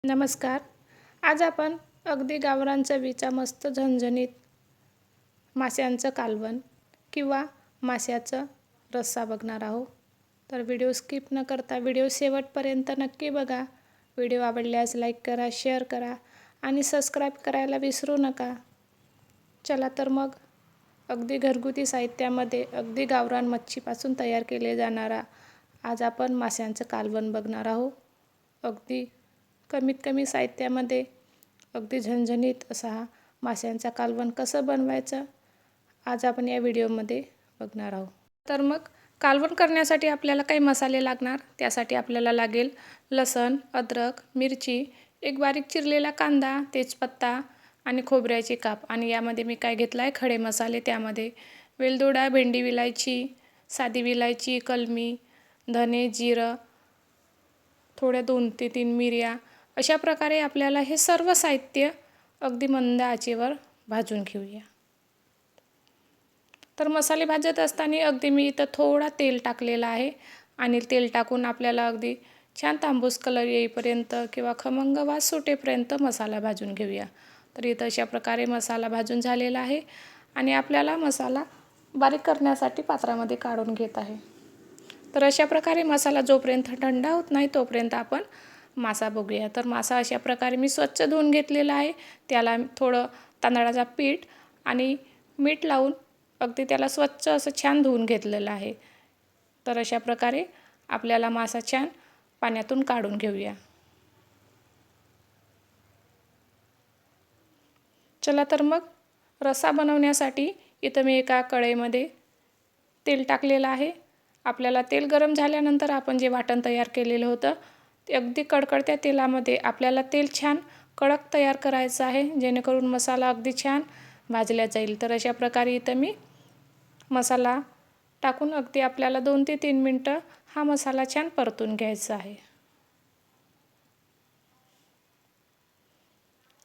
नमस्कार. आज आपण अगदी गावरान चवीचा मस्त झणझणीत माशांचं कालवण किंवा माशाचं रस्सा बघणार आहोत. तर व्हिडिओ स्किप न करता व्हिडिओ शेवटपर्यंत नक्की बघा. व्हिडिओ आवडल्यास लाईक करा, शेअर करा आणि सबस्क्राईब करायला विसरू नका. चला तर मग अगदी घरगुती साहित्यामध्ये अगदी गावरान मच्छीपासून तयार केले जाणारा आज आपण माशांचं कालवण बघणार आहोत. अगदी कमीत कमी साहित्यामध्ये अगदी झणझणीत असा हा माशांचा कालवण कसं बनवायचं आज आपण या व्हिडिओमध्ये बघणार आहोत. तर मग कालवण करण्यासाठी आपल्याला काही मसाले लागणार. त्यासाठी आपल्याला लागेल लसूण, अद्रक, मिरची, एक बारीक चिरलेला कांदा, तेजपत्ता आणि खोबऱ्याचे काप. आणि यामध्ये मी काय घेतलं आहे खडे मसाले. त्यामध्ये वेलदोडा, भेंडी विलायची, साधी विलायची, कलमी, धने, जिरं, थोड्या 2 ते 3 मिऱ्या. अशा प्रकारे आपल्याला हे सर्व साहित्य अगदी मंद आचेवर भाजून घेऊया. तर मसाले भाजत असताना अगदी मी इथं थोडा तेल टाकलेला आहे आणि तेल टाकून आपल्याला अगदी छान तांबूस कलर येईपर्यंत किंवा खमंग वास सुटेपर्यंत मसाला भाजून घेऊया. तर इथं अशा प्रकारे मसाला भाजून झालेला आहे आणि आपल्याला मसाला बारीक करण्यासाठी पात्रामध्ये काढून घेत आहे. तर अशा प्रकारे मसाला जोपर्यंत थंड होत नाही तोपर्यंत आपण मासा बघूया. तर मासा अशा प्रकारे मी स्वच्छ धुवून घेतलेला आहे. त्याला थोडं तांदळाचा पीठ आणि मीठ लावून अगदी त्याला स्वच्छ असं छान धुवून घेतलेलं आहे. तर अशा प्रकारे आपल्याला मासा छान पाण्यातून काढून घेऊया. चला तर मग रस्सा बनवण्यासाठी इथं मी एका कढईमध्ये तेल टाकलेलं आहे. आपल्याला तेल गरम झाल्यानंतर आपण जे वाटण तयार केलेलं होतं ते अगदी कडकडत्या तेलामध्ये आपल्याला तेल छान कडक तयार करायचं आहे, जेणेकरून मसाला अगदी छान भाजला जाईल. तर अशा प्रकारे इथं मी मसाला टाकून अगदी आपल्याला 2 ते 3 मिनटं हा मसाला छान परतून घ्यायचा आहे.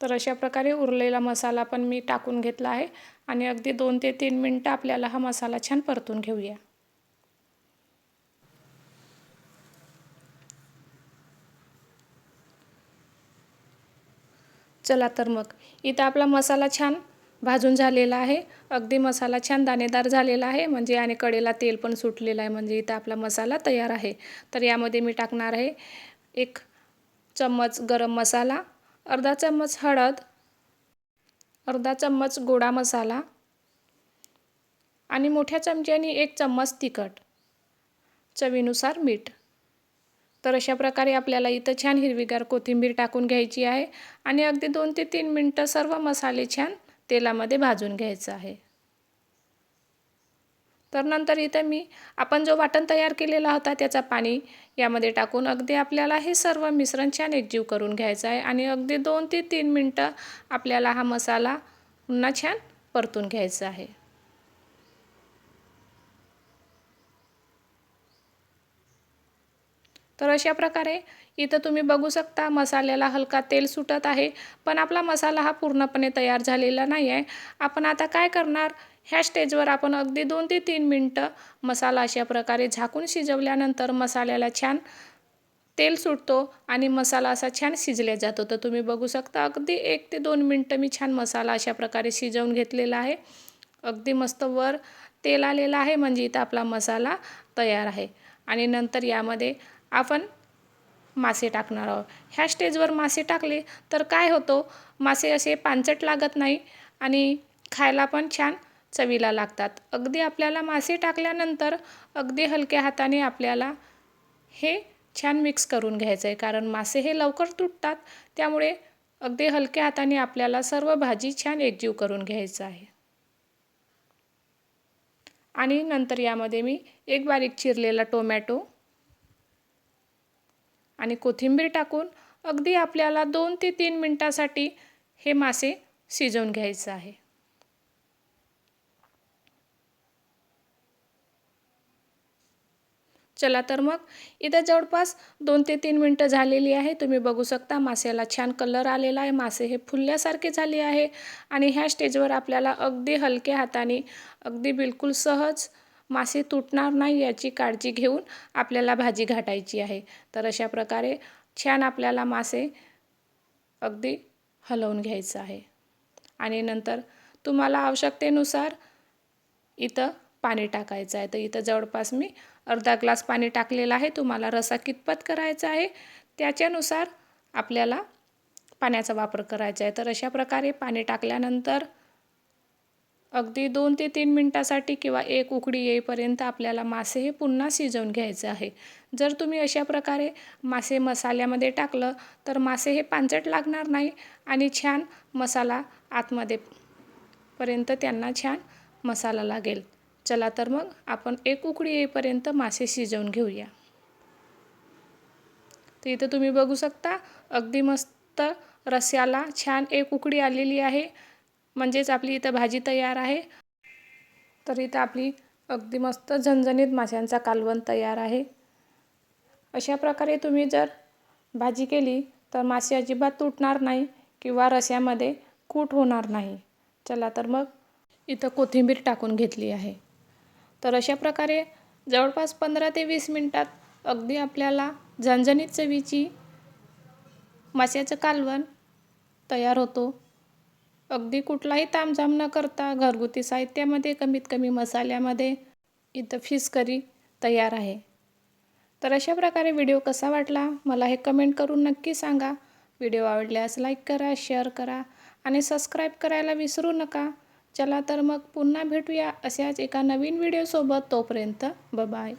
तर अशा प्रकारे उरलेला मसाला पण मी टाकून घेतला आहे आणि अगदी 2 ते 3 मिनटं आपल्याला हा मसाला छान परतून घेऊया. चला तर मग इथं आपला मसाला छान भाजून झालेला आहे. अगदी मसाला छान दाणेदार झालेला आहे म्हणजे आणि कडेला तेल पण सुटलेलं आहे म्हणजे इथं आपला मसाला तयार आहे. तर यामध्ये मी टाकणार आहे 1 चम्मच गरम मसाला, अर्धा चम्मच हळद, अर्धा चम्मच गोडा मसाला आणि मोठ्या चमच्याने 1 चम्मच तिखट, चवीनुसार मीठ. तर अशा प्रकारे आपल्याला इथं छान हिरवीगार कोथिंबीर टाकून घ्यायची आहे आणि अगदी 2 ते 3 मिनटं सर्व मसाले छान तेलामध्ये भाजून घ्यायचं आहे. तर नंतर इथं मी आपण जो वाटण तयार केलेला होता त्याचा पाणी यामध्ये टाकून अगदी आपल्याला हे सर्व मिश्रण छान एकजीव करून घ्यायचं आहे आणि अगदी 2 ते 3 मिनटं आपल्याला हा मसाला पुन्हा छान परतून घ्यायचा आहे. तर अशा प्रकारे इथं तुम्ही बघू शकता मसाल्याला हलका तेल सुटत आहे, पण आपला मसाला हा पूर्णपणे तयार झालेला नाही आहे. आपण आता काय करणार, ह्या स्टेजवर आपण अगदी 2 ते 3 मिनटं मसाला अशा प्रकारे झाकून शिजवल्यानंतर मसाल्याला छान तेल सुटतो आणि मसाला असा छान शिजला जातो. तर तुम्ही बघू शकता अगदी 1 ते 2 मिनटं मी छान मसाला अशा प्रकारे शिजवून घेतलेला आहे. अगदी मस्त वर तेल आलेलं आहे म्हणजे इथं आपला मसाला तयार आहे. आणि नंतर यामध्ये आपण मासे टाकणार आहोत. ह्या स्टेजवर मासे टाकले तर काय होतं, मासे असे पांचट लागत नाही आणि खायला पण छान चवीला लागतात. अगदी आपल्याला मासे टाकल्यानंतर अगदी हलक्या हाताने आपल्याला हे छान मिक्स करून घ्यायचं आहे, कारण मासे हे लवकर तुटतात. त्यामुळे अगदी हलक्या हाताने आपल्याला सर्व भाजी छान एकजीव करून घ्यायचं आहे. आणि नंतर यामध्ये मी एक बारीक चिरलेला टोमॅटो आणि कोथिंबीर टाकून अगदी आपल्याला 2 ते 3 मिनटासाठी हे मासे शिजवून घ्यायचं आहे. चला तर मग इथं जवळपास 2 ते 3 मिनटं झालेली आहे. तुम्ही बघू शकता माशाला छान कलर आलेला आहे. मासे हे फुलल्यासारखे झाले आहे आणि ह्या स्टेजवर आपल्याला अगदी हलक्या हाताने अगदी बिलकुल सहज मासे तुटणार नाही याची काळजी घेऊन आपल्याला भाजी घाटायची आहे. तर अशा प्रकारे छान आपल्याला मासे अगदी हलवून घ्यायचं आहे. आणि नंतर तुम्हाला आवश्यकतेनुसार इथं पाणी टाकायचं आहे. तर इथं जवळपास मी अर्धा ग्लास पाणी टाकलेलं आहे. तुम्हाला रस्सा कितपत करायचा आहे त्याच्यानुसार आपल्याला पाण्याचा वापर करायचा आहे. तर अशा प्रकारे पाणी टाकल्यानंतर अगदी 2 ते 3 मिनटासाठी किंवा एक उकळी येईपर्यंत आपल्याला मासे हे पुन्हा शिजवून घ्यायचं आहे. जर तुम्ही अशा प्रकारे मासे मसाल्यामध्ये टाकलं तर मासे हे पांचट लागणार नाही आणि छान मसाला आतमध्ये पर्यंत त्यांना छान मसाला लागेल. चला तर मग आपण एक उकळी येईपर्यंत मासे शिजवून घेऊया. तर इथं तुम्ही बघू शकता अगदी मस्त रस्स्याला छान एक उकळी आलेली आहे. म्हणजेच आपली इथं भाजी तयार आहे. तर इथं आपली अगदी मस्त झणझणीत माशांचा कालवण तयार आहे. अशा प्रकारे तुम्ही जर भाजी केली तर मासे अजिबात तुटणार नाही किंवा रस्स्यामध्ये कूट होणार नाही. चला तर मग इथं कोथिंबीर टाकून घेतली आहे. तर अशा प्रकारे जवळपास 15 ते 20 मिनटात अगदी आपल्याला झणझणीत चवीची माशाचं कालवण तयार होतो. अगदी कुठलाही तामझाम न करता घरगुती साहित्यामध्ये कमीत कमी मसाल्यामध्ये इथं फिश करी तयार आहे. तर अशा प्रकारे व्हिडिओ कसा वाटला मला हे कमेंट करून नक्की सांगा. व्हिडिओ आवडल्यास लाईक करा, शेअर करा आणि सबस्क्राईब करायला विसरू नका. चला तर मग पुन्हा भेटूया अशाच एका नवीन व्हिडिओसोबत. तोपर्यंत बाय.